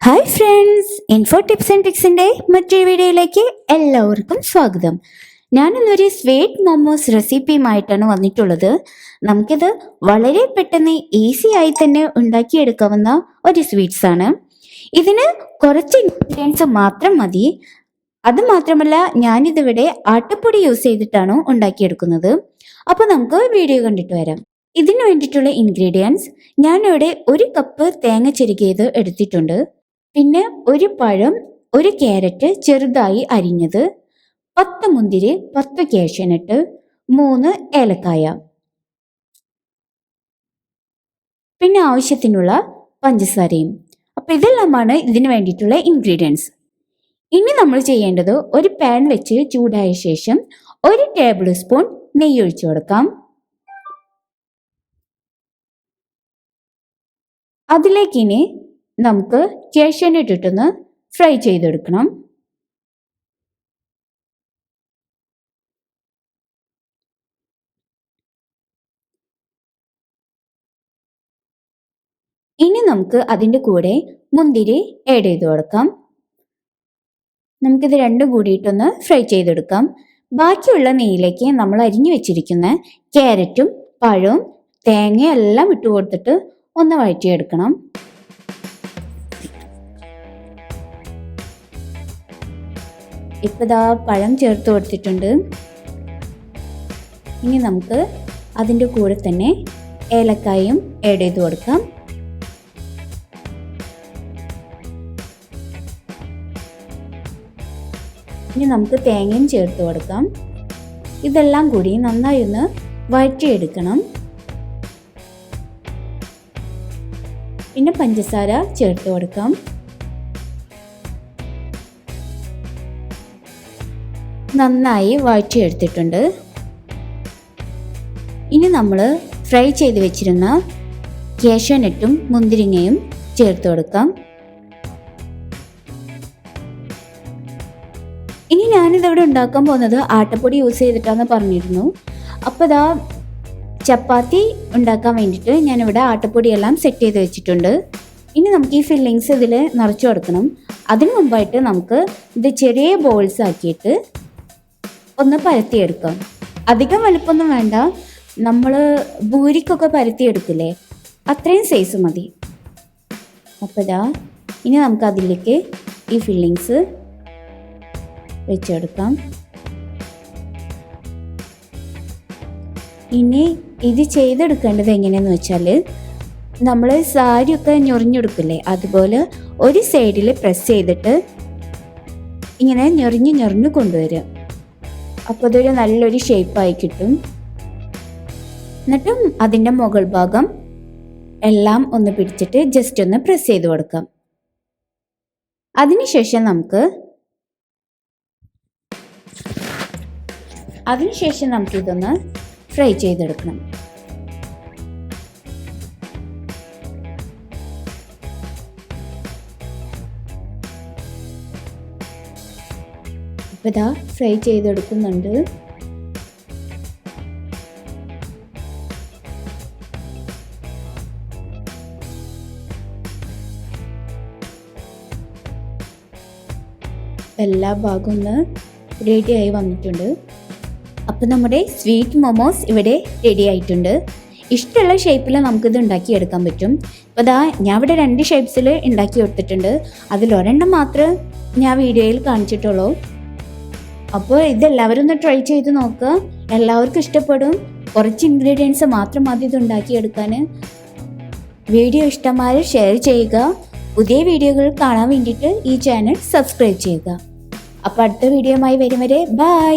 Hi friends, info tips and ട്രിക്സിൻ്റെ മറ്റൊരു വീഡിയോയിലേക്ക് എല്ലാവർക്കും സ്വാഗതം. ഞാനിന്നൊരു സ്വീറ്റ് മോമോസ് റെസിപ്പിയുമായിട്ടാണ് വന്നിട്ടുള്ളത്. നമുക്കിത് വളരെ പെട്ടെന്ന് ഈസി ആയി തന്നെ ഉണ്ടാക്കിയെടുക്കാവുന്ന ഒരു സ്വീറ്റ്സ് ആണ്. ഇതിന് കുറച്ച് ഇൻഗ്രീഡിയൻസ് മാത്രം മതി. അത് മാത്രമല്ല, ഞാനിതിവിടെ ആട്ടപ്പൊടി യൂസ് ചെയ്തിട്ടാണ് ഉണ്ടാക്കിയെടുക്കുന്നത്. അപ്പോൾ നമുക്ക് വീഡിയോ കണ്ടിട്ട് വരാം. ഇതിന് വേണ്ടിയിട്ടുള്ള ഇൻഗ്രീഡിയൻസ് ഞാനിവിടെ 1 കപ്പ് തേങ്ങ ചിരകിയത് എടുത്തിട്ടുണ്ട്. പിന്നെ 1 പഴം, 1 ക്യാരറ്റ് ചെറുതായി അരിഞ്ഞത്, 10 മുന്തിരി, 10 കാഷ്യൂനട്ട്, 3 ഏലക്കായ, പിന്നെ ആവശ്യത്തിനുള്ള പഞ്ചസാരയും. അപ്പോൾ ഇതെല്ലാമാണ് ഇതിന് വേണ്ടിയിട്ടുള്ള ഇൻഗ്രീഡിയൻസ്. ഇനി നമ്മൾ ചെയ്യേണ്ടത്, ഒരു പാൻ വെച്ച് ചൂടായ ശേഷം 1 ടേബിൾ സ്പൂൺ നെയ്യ് ഒഴിച്ചു കൊടുക്കാം. അതിലേക്ക് ഇനി നമുക്ക് കാഷ്യൂനട്ട് ഇട്ടൊന്ന് ഫ്രൈ ചെയ്തെടുക്കണം. ഇനി നമുക്ക് അതിൻ്റെ കൂടെ മുന്തിരി ആഡ് ചെയ്ത് കൊടുക്കാം. നമുക്കിത് രണ്ടും കൂടിയിട്ടൊന്ന് ഫ്രൈ ചെയ്തെടുക്കാം. ബാക്കിയുള്ള നെയ്യിലേക്ക് നമ്മൾ അരിഞ്ഞു വെച്ചിരിക്കുന്ന ക്യാരറ്റും പഴവും തേങ്ങയും എല്ലാം ഇട്ട് കൊടുത്തിട്ട് ഒന്ന് വഴറ്റിയെടുക്കണം. ഇപ്പോൾ ഇതാ പഴം ചേർത്ത് കൊടുത്തിട്ടുണ്ട്. ഇനി നമുക്ക് അതിൻ്റെ കൂടെ തന്നെ ഏലക്കായും ആഡ് ചെയ്ത് കൊടുക്കാം. ഇനി നമുക്ക് തേങ്ങയും ചേർത്ത് കൊടുക്കാം. ഇതെല്ലാം കൂടി നന്നായി ഒന്ന് വഴറ്റിയെടുക്കണം. പിന്നെ പഞ്ചസാര ചേർത്ത് കൊടുക്കാം. നന്നായി വഴറ്റിയെടുത്തിട്ടുണ്ട്. ഇനി നമ്മൾ ഫ്രൈ ചെയ്ത് വെച്ചിരുന്ന കാഷ്യൂനട്ടും മുന്തിരിങ്ങയും ചേർത്ത് കൊടുക്കാം. ഇനി ഞാനിതവിടെ ഉണ്ടാക്കാൻ പോകുന്നത് ആട്ടപ്പൊടി യൂസ് ചെയ്തിട്ടാന്ന് പറഞ്ഞിരുന്നു. അപ്പോൾ ഇതാ ചപ്പാത്തി ഉണ്ടാക്കാൻ വേണ്ടിയിട്ട് ഞാനിവിടെ ആട്ടപ്പൊടിയെല്ലാം സെറ്റ് ചെയ്ത് വെച്ചിട്ടുണ്ട്. ഇനി നമുക്ക് ഈ ഫില്ലിങ്സ് ഇതിൽ നിറച്ചു കൊടുക്കണം. അതിനു മുമ്പായിട്ട് നമുക്ക് ഇത് ചെറിയ ബോൾസ് ആക്കിയിട്ട് ഒന്ന് പരത്തിയെടുക്കാം. അധികം വലുപ്പമൊന്നും വേണ്ട. നമ്മൾ ഭൂരിക്കൊക്കെ പരത്തിയെടുക്കില്ലേ, അത്രയും സൈസ് മതി. അപ്പോൾ ഇതാ ഇനി നമുക്ക് അതിലേക്ക് ഈ ഫില്ലിങ്സ് വെച്ചെടുക്കാം. ഇനി ഇത് ചെയ്തെടുക്കേണ്ടത് എങ്ങനെയാണെന്ന് വെച്ചാൽ, നമ്മൾ സാരിയൊക്കെ ഞൊറിഞ്ഞെടുക്കില്ലേ, അതുപോലെ ഒരു സൈഡിൽ പ്രസ് ചെയ്തിട്ട് ഇങ്ങനെ ഞൊറിഞ്ഞ് കൊണ്ടുവരിക. അപ്പോൾ അതൊരു നല്ലൊരു ഷേപ്പായി കിട്ടും. എന്നിട്ടും അതിൻ്റെ മുകൾ ഭാഗം എല്ലാം ഒന്ന് പിടിച്ചിട്ട് ജസ്റ്റ് ഒന്ന് പ്രസ് ചെയ്ത് കൊടുക്കാം. അതിനുശേഷം നമുക്കിതൊന്ന് ഫ്രൈ ചെയ്തെടുക്കണം. അപ്പോൾ ഇതാ ഫ്രൈ ചെയ്തെടുക്കുന്നുണ്ട്. എല്ലാ ഭാഗവും ഒന്ന് റെഡിയായി വന്നിട്ടുണ്ട്. അപ്പോൾ നമ്മുടെ സ്വീറ്റ് മോമോസ് ഇവിടെ റെഡി ആയിട്ടുണ്ട്. ഇഷ്ടമുള്ള ഷേപ്പിൽ നമുക്കിത് ഉണ്ടാക്കിയെടുക്കാൻ പറ്റും. അപ്പോൾ ഇതാ ഞാൻ ഇവിടെ 2 ഷേപ്സിൽ ഉണ്ടാക്കി എടുത്തിട്ടുണ്ട്. അതിലൊരെണ്ണം മാത്രമേ ഞാൻ വീഡിയോയിൽ കാണിച്ചിട്ടുള്ളൂ. അപ്പോൾ ഇതെല്ലാവരും ഒന്ന് ട്രൈ ചെയ്ത് നോക്കുക. എല്ലാവർക്കും ഇഷ്ടപ്പെടും. കുറച്ച് ഇൻഗ്രീഡിയൻസ് മാത്രം മതി ഇത് ഉണ്ടാക്കിയെടുക്കാൻ. വീഡിയോ ഇഷ്ടമായാൽ ഷെയർ ചെയ്യുക. പുതിയ വീഡിയോകൾ കാണാൻ വേണ്ടിയിട്ട് ഈ ചാനൽ സബ്സ്ക്രൈബ് ചെയ്യുക. അപ്പോൾ അടുത്ത വീഡിയോയുമായി വരും വരെ ബൈ.